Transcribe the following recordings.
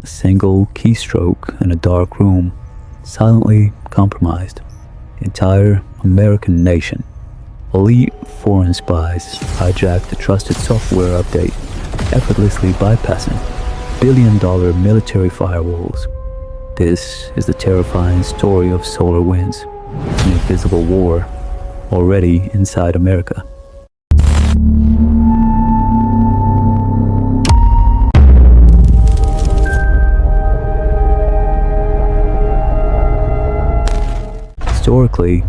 A single keystroke in a dark room silently compromised the entire American nation. Elite foreign spies hijacked the trusted software update, effortlessly bypassing billion-dollar military firewalls. This is the terrifying story of SolarWinds, an invisible war already inside America. Historically,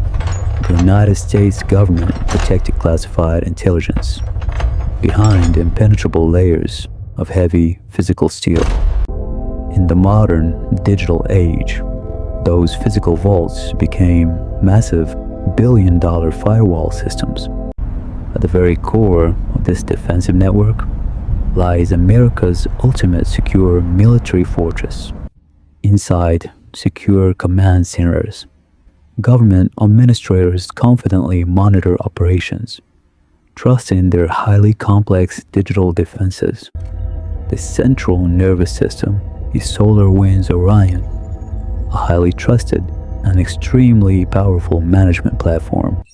the United States government protected classified intelligence behind impenetrable layers of heavy physical steel. In the modern digital age, those physical vaults became massive billion-dollar firewall systems. At the very core of this defensive network lies America's ultimate secure military fortress. Inside secure command centers, government administrators confidently monitor operations, trusting their highly complex digital defenses. The central nervous system is SolarWinds Orion, a highly trusted and extremely powerful management platform.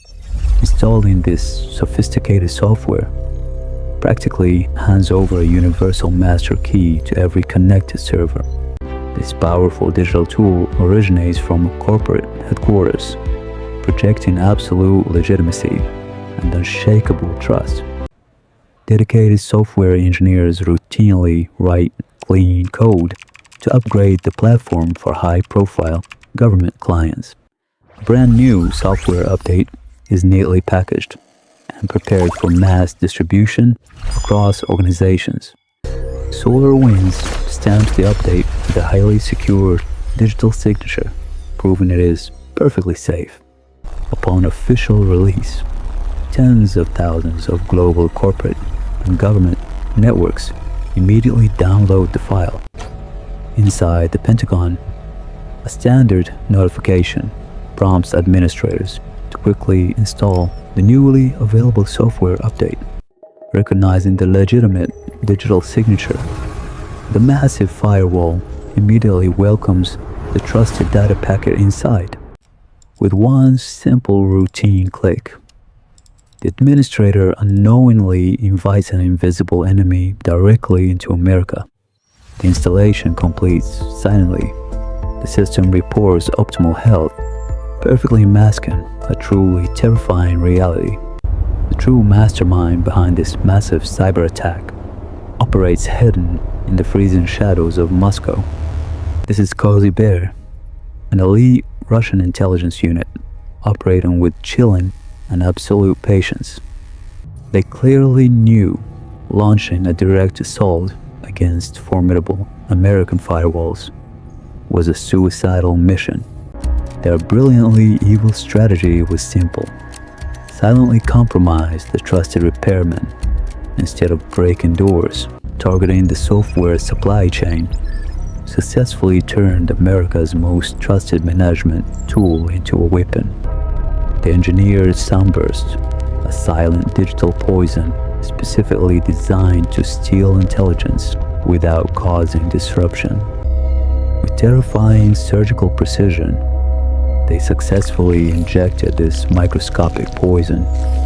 Installing this sophisticated software practically hands over a universal master key to every connected server. This powerful digital tool originates from corporate headquarters, projecting absolute legitimacy and unshakable trust. Dedicated software engineers routinely write clean code to upgrade the platform for high-profile government clients. A brand new software update is neatly packaged and prepared for mass distribution across organizations. SolarWinds stamps the update with a highly secure digital signature, proving it is perfectly safe. Upon official release, tens of thousands of global corporate and government networks immediately download the file. Inside the Pentagon, a standard notification prompts administrators to quickly install the newly available software update. Recognizing the legitimate digital signature, the massive firewall immediately welcomes the trusted data packet inside. With one simple routine click, the administrator unknowingly invites an invisible enemy directly into America. The installation completes silently. The system reports optimal health, perfectly masking a truly terrifying reality. The true mastermind behind this massive cyber attack operates hidden in the freezing shadows of Moscow. This is Cozy Bear, an elite Russian intelligence unit operating with chilling and absolute patience. They clearly knew launching a direct assault against formidable American firewalls was a suicidal mission. Their brilliantly evil strategy was simple: silently compromise the trusted repairmen. Instead of breaking doors, targeting the software supply chain, successfully turned America's most trusted management tool into a weapon. They engineered SUNBURST, a silent digital poison specifically designed to steal intelligence without causing disruption. With terrifying surgical precision, they successfully injected this microscopic poison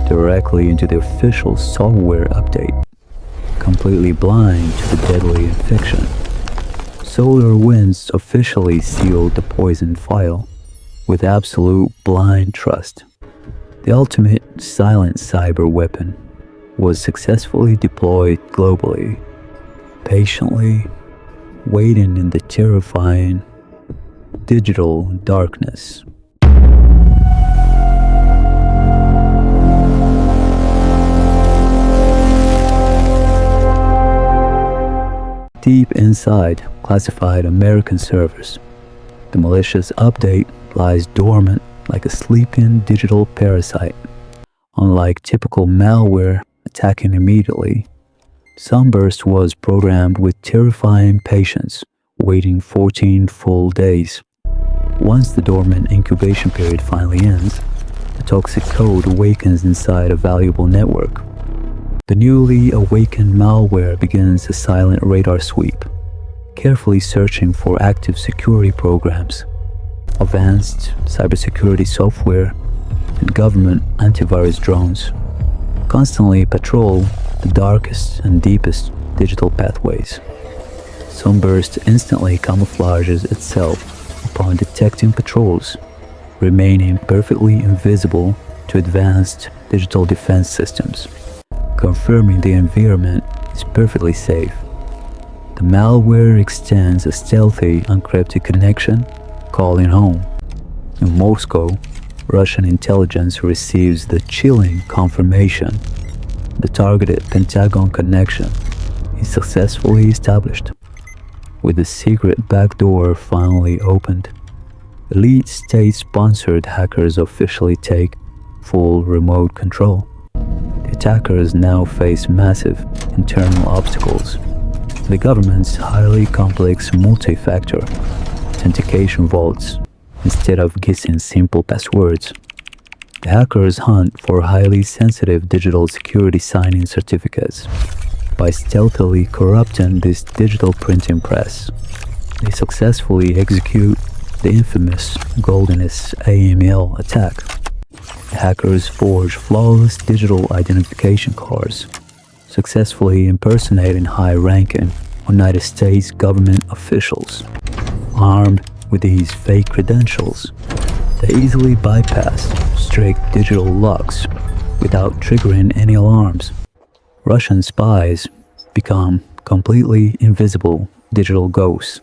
directly into the official software update, completely blind to the deadly infection. SolarWinds officially sealed the poison file with absolute blind trust. The ultimate silent cyber weapon was successfully deployed globally, patiently waiting in the terrifying digital darkness. Deep inside classified American servers, the malicious update lies dormant like a sleeping digital parasite. Unlike typical malware attacking immediately, SUNBURST was programmed with terrifying patience, waiting 14 full days. Once the dormant incubation period finally ends, the toxic code awakens inside a valuable network. The newly awakened malware begins a silent radar sweep, carefully searching for active security programs, advanced cybersecurity software, and government antivirus drones, constantly patrol the darkest and deepest digital pathways. SUNBURST instantly camouflages itself upon detecting patrols, remaining perfectly invisible to advanced digital defense systems, confirming the environment is perfectly safe. The malware extends a stealthy encrypted connection, calling home. In Moscow, Russian intelligence receives the chilling confirmation the targeted Pentagon connection is successfully established. With the secret backdoor finally opened, elite state-sponsored hackers officially take full remote control. The attackers now face massive internal obstacles. The government's highly complex multi-factor authentication vaults instead of guessing simple passwords. The hackers hunt for highly sensitive digital security signing certificates. By stealthily corrupting this digital printing press, they successfully execute the infamous Goldeness AML attack. The hackers forge flawless digital identification cards, successfully impersonating high-ranking United States government officials. Armed with these fake credentials, they easily bypass strict digital locks without triggering any alarms. Russian spies become completely invisible digital ghosts,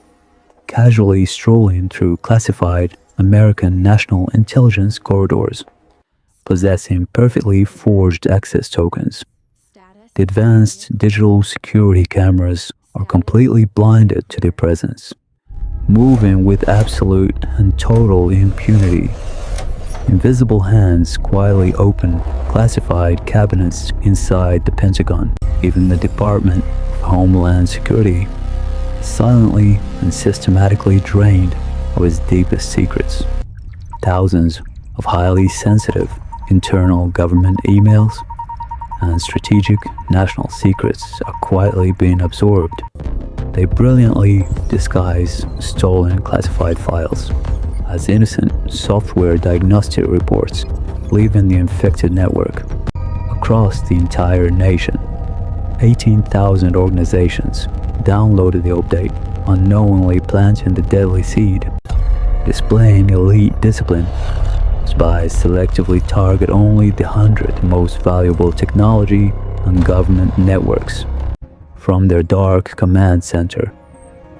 casually strolling through classified American national intelligence corridors, possessing perfectly forged access tokens. The advanced digital security cameras are completely blinded to their presence, moving with absolute and total impunity. Invisible hands quietly open classified cabinets inside the Pentagon. Even the Department of Homeland Security is silently and systematically drained of its deepest secrets. Thousands of highly sensitive internal government emails and strategic national secrets are quietly being absorbed. They brilliantly disguise stolen classified files as innocent software diagnostic reports, leaving the infected network. Across the entire nation, 18,000 organizations downloaded the update, unknowingly planting the deadly seed. Displaying elite discipline, spies selectively target only the 100 most valuable technology and government networks. From their dark command center,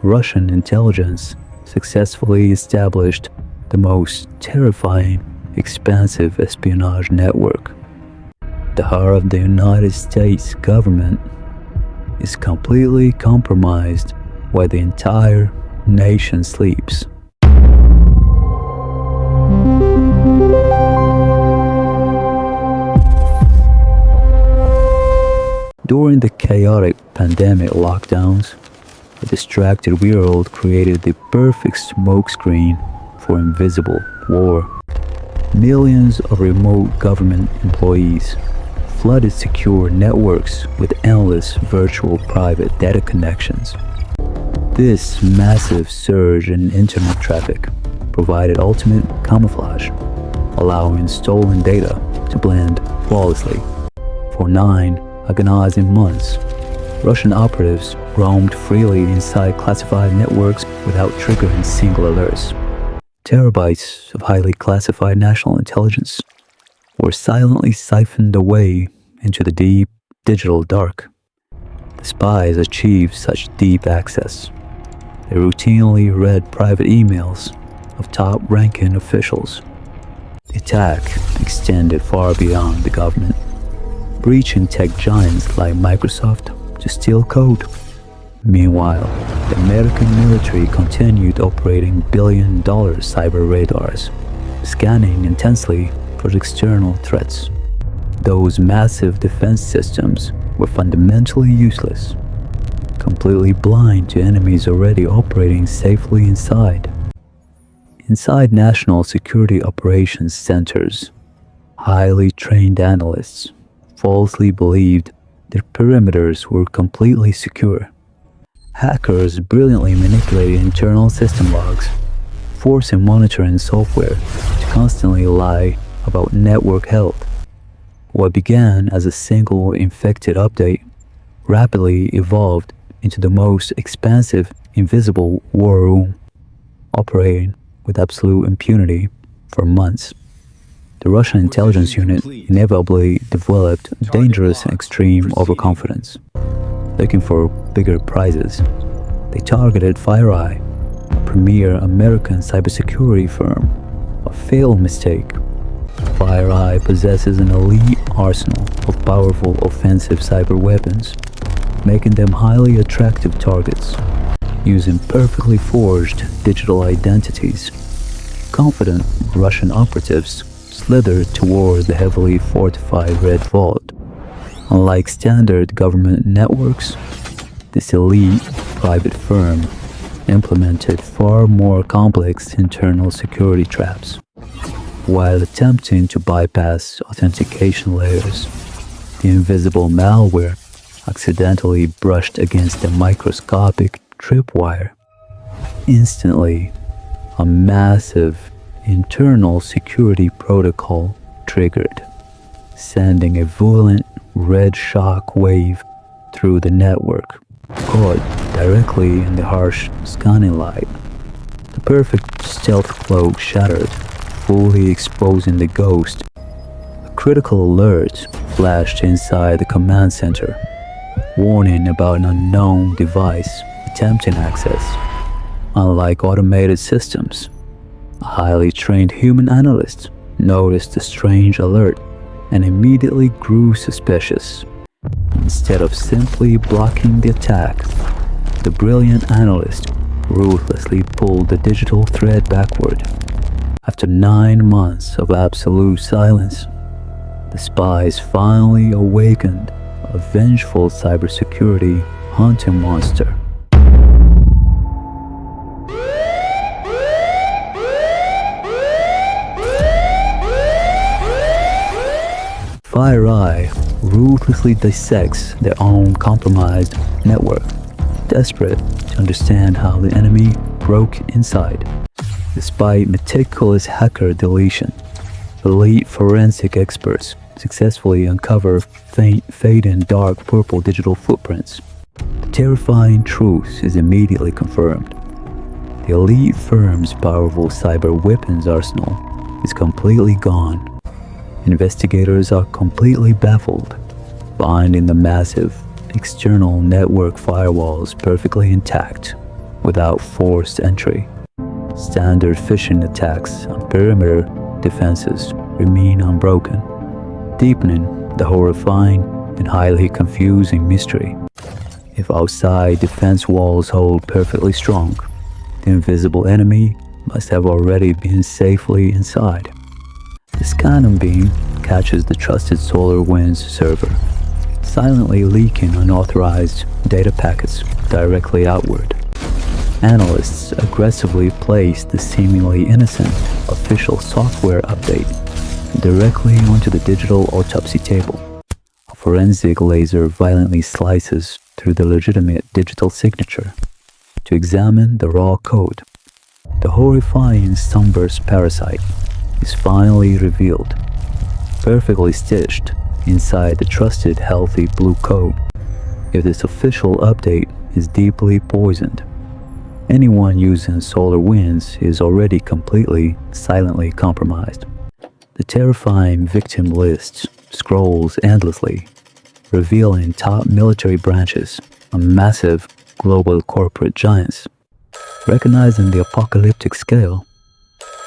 Russian intelligence successfully established the most terrifying, expansive espionage network. The heart of the United States government is completely compromised while the entire nation sleeps. During the chaotic pandemic lockdowns, a distracted world created the perfect smokescreen for invisible war. Millions of remote government employees flooded secure networks with endless virtual private data connections. This massive surge in internet traffic provided ultimate camouflage, allowing stolen data to blend flawlessly. For 9 agonizing months, Russian operatives roamed freely inside classified networks without triggering single alerts. Terabytes of highly classified national intelligence were silently siphoned away into the deep digital dark. The spies achieved such deep access. They routinely read private emails of top-ranking officials. The attack extended far beyond the government, breaching tech giants like Microsoft to steal code. Meanwhile, the American military continued operating billion-dollar cyber radars, scanning intensely for external threats. Those massive defense systems were fundamentally useless, completely blind to enemies already operating safely inside. Inside national security operations centers, highly trained analysts falsely believed their perimeters were completely secure. Hackers brilliantly manipulated internal system logs, forcing monitoring software to constantly lie about network health. What began as a single infected update rapidly evolved into the most expansive invisible war room, operating with absolute impunity for months. The Russian intelligence unit inevitably developed dangerous and extreme overconfidence. Looking for bigger prizes, they targeted FIREEYE, a premier American cybersecurity firm. A fatal mistake. FIREEYE possesses an elite arsenal of powerful offensive cyber weapons, making them highly attractive targets. Using perfectly forged digital identities, confident Russian operatives slithered towards the heavily fortified Red Vault. Unlike standard government networks, this elite private firm implemented far more complex internal security traps. While attempting to bypass authentication layers, the invisible malware accidentally brushed against a microscopic tripwire. Instantly, a massive internal security protocol triggered, sending a violent red shock wave through the network, caught directly in the harsh scanning light. The perfect stealth cloak shattered, fully exposing the ghost. A critical alert flashed inside the command center, warning about an unknown device attempting access. Unlike automated systems, a highly trained human analyst noticed the strange alert and immediately grew suspicious. Instead of simply blocking the attack, the brilliant analyst ruthlessly pulled the digital thread backward. After 9 months of absolute silence, the spies finally awakened a vengeful cybersecurity hunting monster. FIREEYE ruthlessly dissects their own compromised network, desperate to understand how the enemy broke inside. Despite meticulous hacker deletion, elite forensic experts successfully uncover fading dark purple digital footprints. The terrifying truth is immediately confirmed. The elite firm's powerful cyber weapons arsenal is completely gone. Investigators are completely baffled, finding the massive external network firewalls perfectly intact, without forced entry. Standard phishing attacks on perimeter defenses remain unbroken, deepening the horrifying and highly confusing mystery. If outside defense walls hold perfectly strong, the invisible enemy must have already been safely inside. The scanning beam catches the trusted SolarWinds server, silently leaking unauthorized data packets directly outward. Analysts aggressively place the seemingly innocent official software update directly onto the digital autopsy table. A forensic laser violently slices through the legitimate digital signature to examine the raw code. The horrifying SUNBURST parasite is finally revealed, perfectly stitched inside the trusted healthy blue code. If this official update is deeply poisoned, anyone using SolarWinds is already completely, silently compromised. The terrifying victim list scrolls endlessly, revealing top military branches and massive global corporate giants. Recognizing the apocalyptic scale,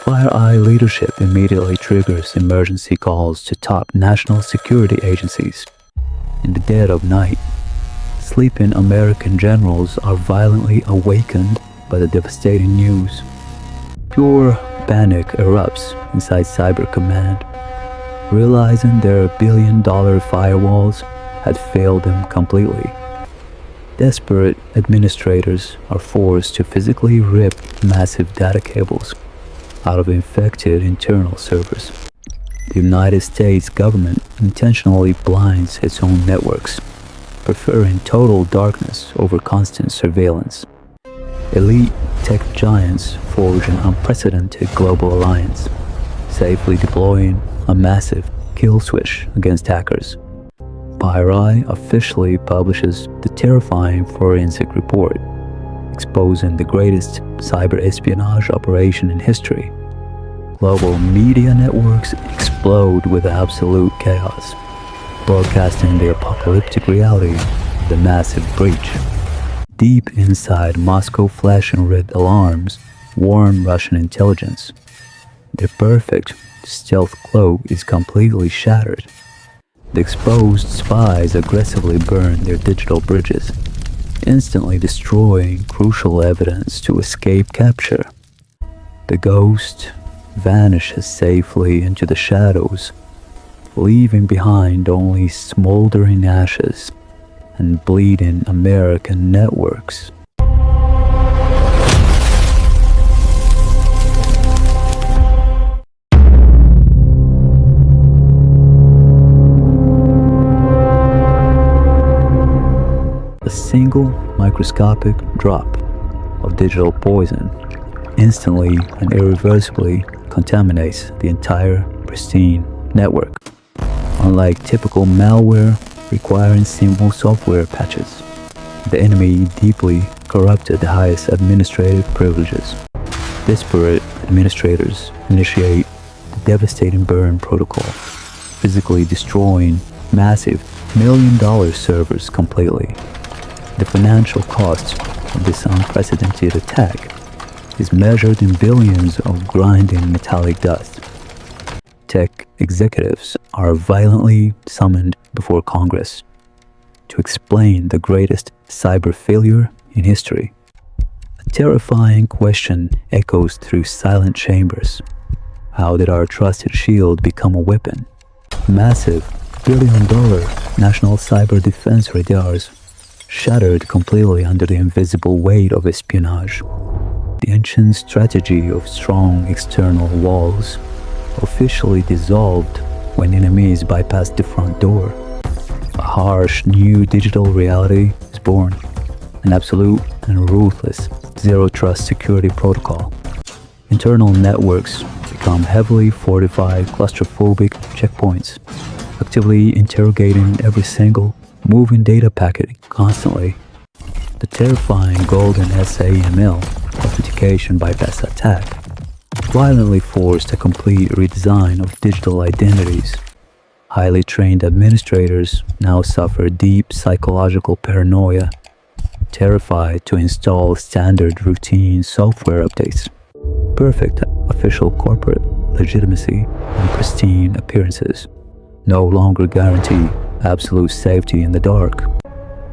FIREEYE leadership immediately triggers emergency calls to top national security agencies. In the dead of night, sleeping American generals are violently awakened by the devastating news. Pure panic erupts inside Cyber Command, realizing their billion-dollar firewalls had failed them completely. Desperate administrators are forced to physically rip massive data cables out of infected internal servers. The United States government intentionally blinds its own networks, preferring total darkness over constant surveillance. Elite tech giants forge an unprecedented global alliance, safely deploying a massive kill switch against hackers. FIREEYE officially publishes the terrifying forensic report, exposing the greatest cyber espionage operation in history. Global media networks explode with absolute chaos, broadcasting the apocalyptic reality of the massive breach. Deep inside Moscow, flashing red alarms warn Russian intelligence. Their perfect stealth cloak is completely shattered. The exposed spies aggressively burn their digital bridges, instantly destroying crucial evidence to escape capture. The ghost vanishes safely into the shadows, leaving behind only smoldering ashes and bleeding American networks. A single microscopic drop of digital poison instantly and irreversibly contaminates the entire pristine network. Unlike typical malware requiring simple software patches, the enemy deeply corrupted the highest administrative privileges. Disparate administrators initiate the devastating burn protocol, physically destroying massive million-dollar servers completely. The financial cost of this unprecedented attack is measured in billions of grinding metallic dust. Tech executives are violently summoned before Congress to explain the greatest cyber failure in history. A terrifying question echoes through silent chambers. How did our trusted shield become a weapon? Massive billion-dollar national cyber defense radars shattered completely under the invisible weight of espionage. The ancient strategy of strong external walls officially dissolved when enemies bypassed the front door. A harsh new digital reality is born, an absolute and ruthless zero-trust security protocol. Internal networks become heavily fortified claustrophobic checkpoints, actively interrogating every single moving data packet constantly. The terrifying golden SAML authentication bypass attack violently forced a complete redesign of digital identities. Highly trained administrators now suffer deep psychological paranoia, terrified to install standard routine software updates. Perfect official corporate legitimacy and pristine appearances no longer guarantee absolute safety in the dark.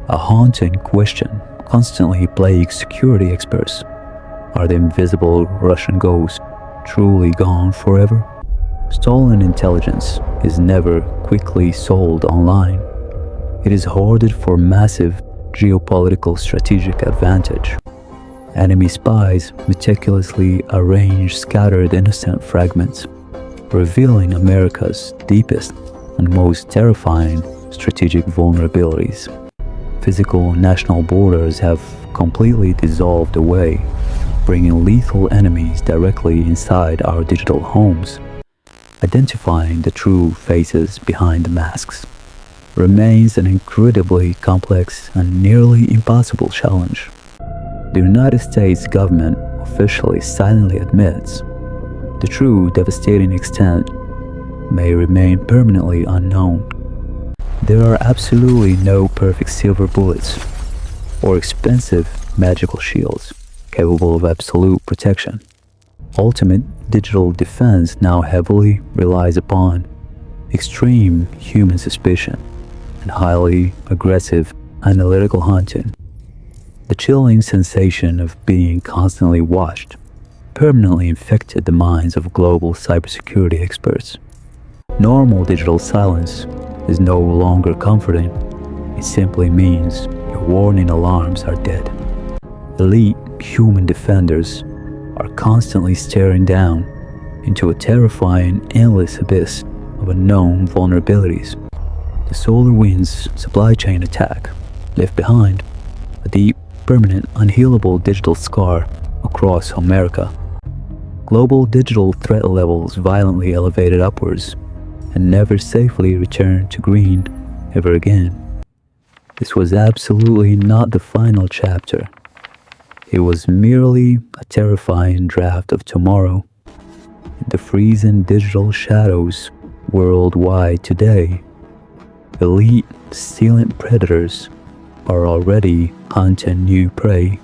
A haunting question constantly plagues security experts. Are the invisible Russian ghosts truly gone forever? Stolen intelligence is never quickly sold online. It is hoarded for massive geopolitical strategic advantage. Enemy spies meticulously arrange scattered innocent fragments, revealing America's deepest and most terrifying strategic vulnerabilities. Physical national borders have completely dissolved away, bringing lethal enemies directly inside our digital homes. Identifying the true faces behind the masks remains an incredibly complex and nearly impossible challenge. The United States government officially silently admits the true devastating extent may remain permanently unknown. There are absolutely no perfect silver bullets or expensive magical shields capable of absolute protection. Ultimate digital defense now heavily relies upon extreme human suspicion and highly aggressive analytical hunting. The chilling sensation of being constantly watched permanently infected the minds of global cybersecurity experts. Normal digital silence is no longer comforting. It simply means your warning alarms are dead. Elite human defenders are constantly staring down into a terrifying, endless abyss of unknown vulnerabilities. The SolarWinds supply chain attack left behind a deep, permanent, unhealable digital scar across America. Global digital threat levels violently elevated upwards and never safely returned to green ever again. This was absolutely not the final chapter. It was merely a terrifying draft of tomorrow. In the freezing digital shadows worldwide today, elite silent predators are already hunting new prey.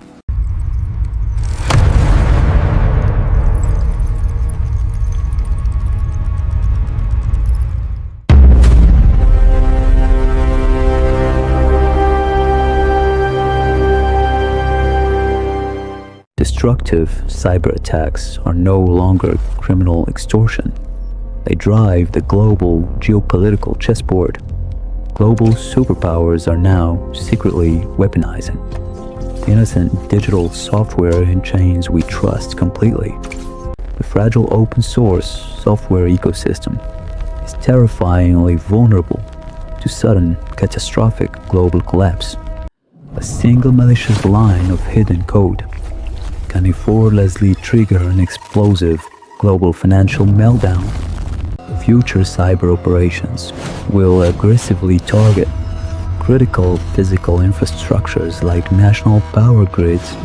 Destructive cyber attacks are no longer criminal extortion. They drive the global geopolitical chessboard. Global superpowers are now secretly weaponizing the innocent digital software in chains we trust completely. The fragile open source software ecosystem is terrifyingly vulnerable to sudden catastrophic global collapse. A single malicious line of hidden code can effortlessly trigger an explosive global financial meltdown. Future cyber operations will aggressively target critical physical infrastructures like national power grids.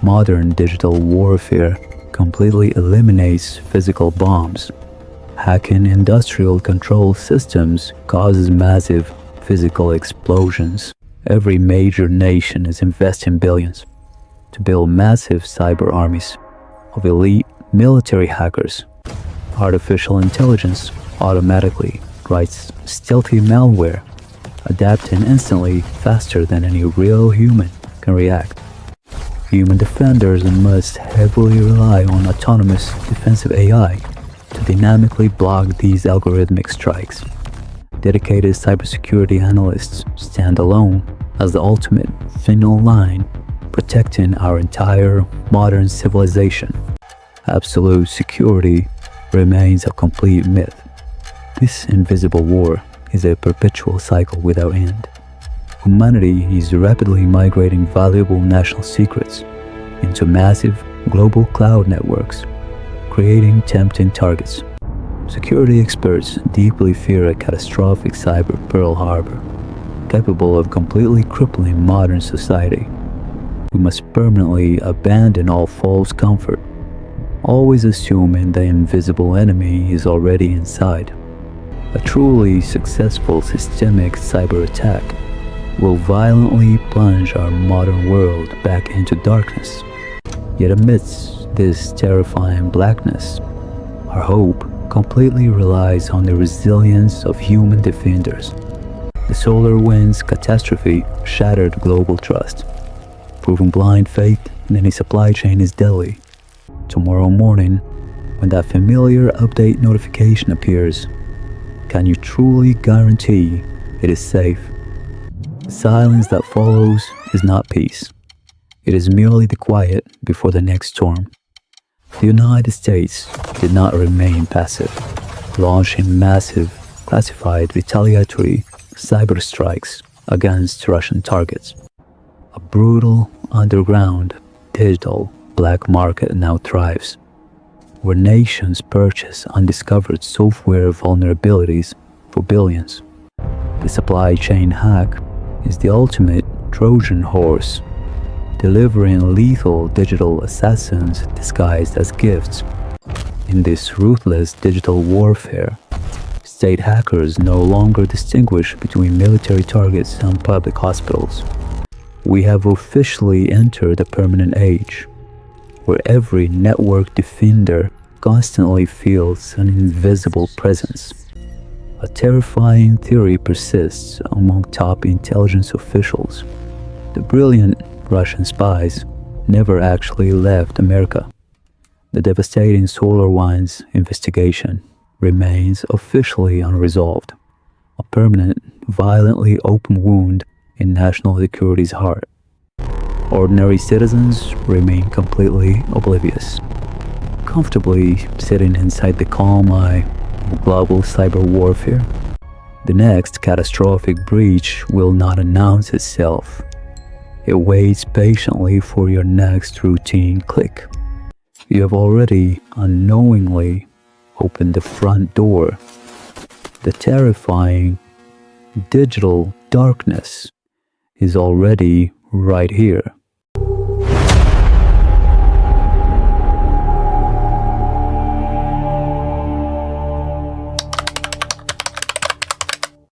Modern digital warfare completely eliminates physical bombs. Hacking industrial control systems causes massive physical explosions. Every major nation is investing billions to build massive cyber armies of elite military hackers. Artificial intelligence automatically writes stealthy malware, adapting instantly faster than any real human can react. Human defenders must heavily rely on autonomous defensive AI to dynamically block these algorithmic strikes. Dedicated cybersecurity analysts stand alone as the ultimate final line, protecting our entire modern civilization. Absolute security remains a complete myth. This invisible war is a perpetual cycle without end. Humanity is rapidly migrating valuable national secrets into massive global cloud networks, creating tempting targets. Security experts deeply fear a catastrophic cyber Pearl Harbor, capable of completely crippling modern society. We must permanently abandon all false comfort, always assuming the invisible enemy is already inside. A truly successful systemic cyber attack will violently plunge our modern world back into darkness. Yet amidst this terrifying blackness, our hope completely relies on the resilience of human defenders. The SolarWinds catastrophe shattered global trust. Proving blind faith in any supply chain is deadly. Tomorrow morning, when that familiar update notification appears, can you truly guarantee it is safe? The silence that follows is not peace. It is merely the quiet before the next storm. The United States did not remain passive, launching massive, classified retaliatory cyber strikes against Russian targets. A brutal, underground, digital black market now thrives, where nations purchase undiscovered software vulnerabilities for billions. The supply chain hack is the ultimate Trojan horse, delivering lethal digital assassins disguised as gifts. In this ruthless digital warfare, state hackers no longer distinguish between military targets and public hospitals. We have officially entered a permanent age, where every network defender constantly feels an invisible presence. A terrifying theory persists among top intelligence officials. The brilliant Russian spies never actually left America. The devastating SolarWinds investigation remains officially unresolved, a permanent, violently open wound in national security's heart. Ordinary citizens remain completely oblivious, comfortably sitting inside the calm eye of global cyber warfare. The next catastrophic breach will not announce itself. It waits patiently for your next routine click. You have already unknowingly opened the front door. The terrifying digital darkness is already right here.